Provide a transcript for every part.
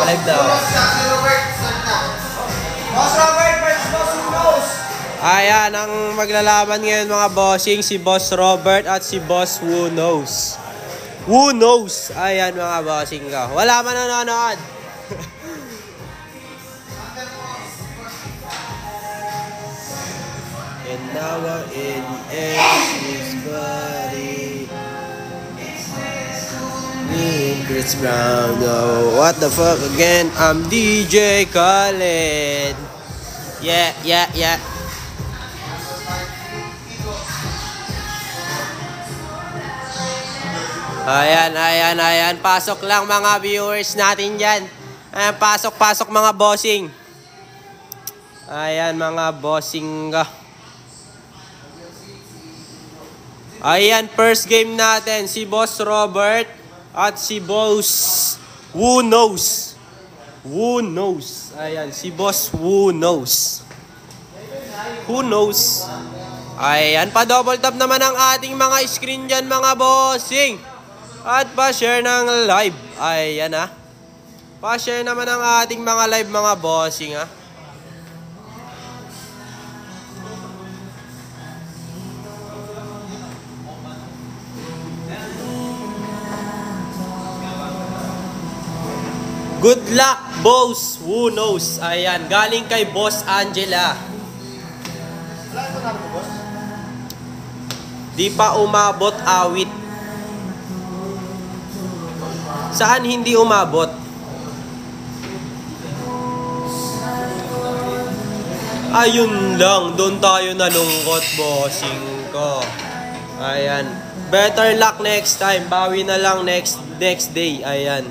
Palive daw. Boss Robert versus Boss Who Knows. Ayan, ang maglalaban ngayon mga bossing, si Boss Robert at si Boss Who Knows. Who knows? Ayan mga bossing ko. Wala man nanonood. And now we're in his body. Chris Brown, no. What the fuck again? I'm DJ Khaled. Yeah. Ayan. Pasok lang mga viewers natin dyan. Ayan, pasok mga bossing. Ayan mga bossing. Ayan, first game natin. Si Boss Robert at si Boss Who Knows. Who knows? Ayan, si Boss Who Knows. Who knows? Ayan, pa-double tap naman ang ating mga screen dyan mga bossing. At pa-share ng live. Ayan ha. Pa-share naman ang ating mga live mga bossing ha. Good luck, Boss Who Knows. Ayan, galing kay Boss Angela. Wala ito namin, boss? Di pa umabot awit. Saan hindi umabot? Ayun lang, doon tayo nalungkot, bossing ko. Ayan. Better luck next time. Bawi na lang next day. Ayan.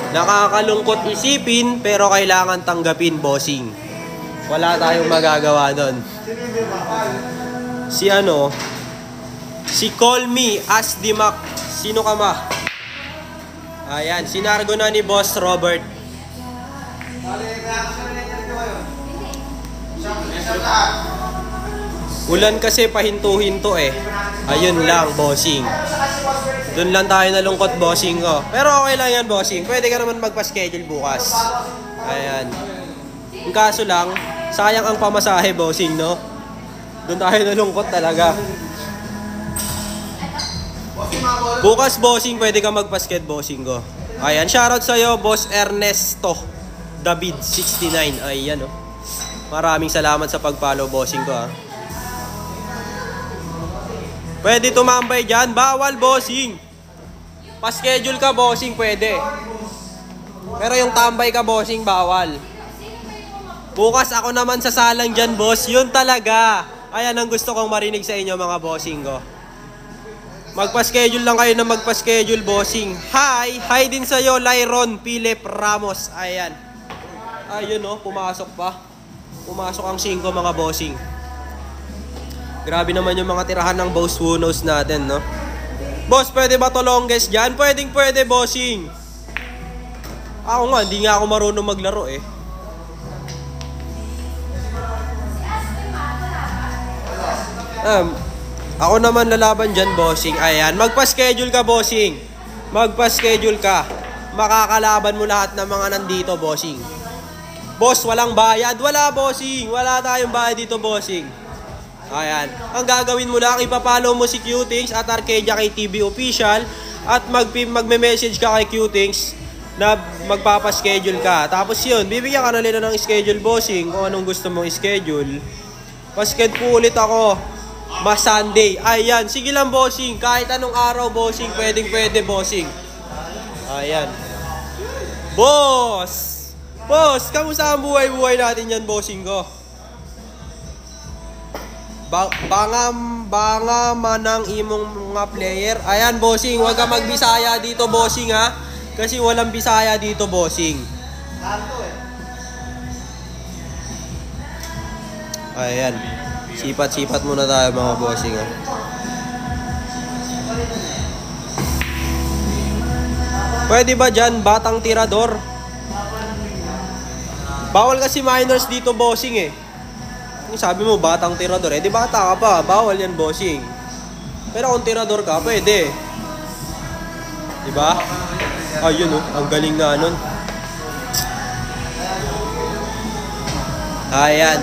Nakakalungkot isipin, pero kailangan tanggapin, bossing. Wala tayong magagawa doon. Si Call Me as Dimac. Sino ka ma? Ayan, sinargo na ni Boss Robert. Ulan kasi pahinto-hinto eh. Ayun lang, bossing. Doon lang tayo nalungkot, bossing ko. Pero okay lang yan, bossing. Pwede ka naman magpa-schedule bukas. Ayan. Yung kaso lang, sayang ang pamasahe, bossing, no? Doon tayo nalungkot talaga. Bukas, bossing, pwede ka magpa-sked, bossing ko. Ayan, shoutout sa'yo, Boss Ernesto David 69. Ayan, oh. Maraming salamat sa pag-follow, bossing ko, ha. Pwede tumambay dyan. Bawal, bossing. Pa-schedule ka, bossing, pwede. Pero yung tambay ka, bossing, bawal. Bukas ako naman sasalang dyan, boss. Yun talaga. Ayan ang gusto kong marinig sa inyo, mga bossing ko. Magpa-schedule lang kayo na magpa-schedule, bossing. Hi din sa'yo, Lyron Philip Ramos. Ayan. Ayun, oh, pumasok pa. Pumasok ang 5, mga bossing. Grabe naman yung mga tirahan ng Boss Who Knows natin, no? Boss, pwede ba to longest dyan? Pwede, bossing. Ako nga, hindi nga ako marunong maglaro eh. Ako naman lalaban dyan, bossing. Ayan, magpa-schedule ka, bossing. Magpa-schedule ka. Makakalaban mo lahat ng mga nandito, bossing. Boss, walang bayad. Wala, bossing. Wala tayong bayad dito, bossing. Ayan. Ang gagawin mo lang, ipapollow mo si Qtings at Arcadia KTV Official at magme-message ka kay Qtings na magpapaschedule ka. Tapos yun, bibigyan ka na nila ng schedule, bossing, kung anong gusto mong schedule. Pasked po ulit ako. Sunday. Ayan. Sige lang, bossing. Kahit anong araw, bossing, pwede, bossing. Ayan. Boss, kamusta ang buhay-buhay natin yan, bossing ko? Banga manang imong mga player. Ayan, bossing, huwag ka magbisaya dito, bossing, ha. Kasi walang bisaya dito, bossing. Ayan. Sipat muna tayo, mga bossing, ha. Pwede ba dyan, batang tirador? Bawal kasi minors dito, bossing, eh. Sabi mo, batang tirador. Eh, di bata ka pa. Bawal yan, bossing. Pero kung tirador ka, pwede. Diba? Ayun oh, ang galing nga nun. Ayan.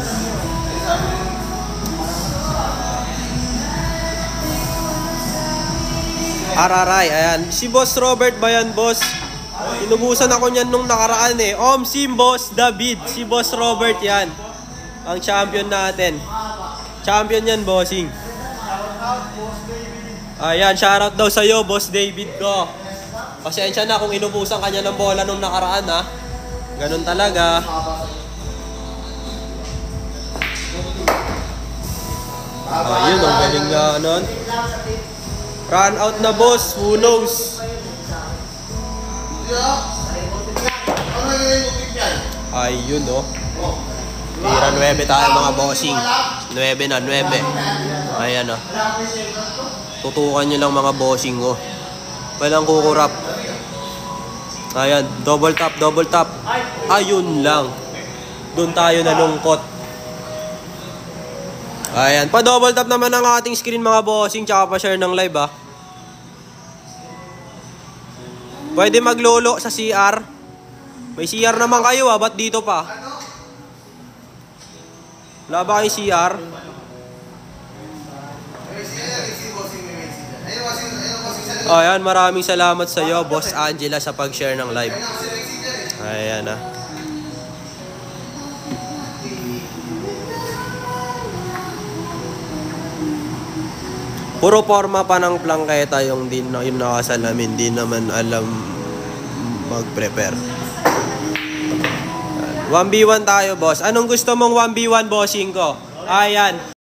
Araray, ayan. Si Boss Robert ba yan, boss? Inubusan ako niyan nung nakaraan eh. Si Boss David. Si Boss Robert yan. Ang champion natin. Champion yan, bossing. Ayan, shoutout daw sa'yo, Boss David ko. Pasensya na kung inubusan kanya ng bola nung nakaraan ha. Ganun talaga. Ayun, ang galing nga nun. Run out na, boss. Who knows? Ayun, oh. Tira 9 tayo, mga bossing. 9 na, 9. Ayan, oh. Tutukan nyo lang, mga bossing, oh. Walang kukurap. Ayan, double tap, double tap. Ayun lang. Doon tayo nalungkot. Ayan, pa-double tap naman ang ating screen, mga bossing. Tsaka pa-share ng live, ah. Pwede maglolo sa CR. May CR naman kayo, ah. Ba't dito pa? Wala ba kayong CR? Ayan, maraming salamat sa iyo, Boss Angela, sa pag-share ng live. Ayan, ah. Puro forma pa ng plangketa yung nakasalamin. Di naman alam mag-prepare. 1v1 tayo, boss. Anong gusto mong 1v1, bossing ko? Ayan.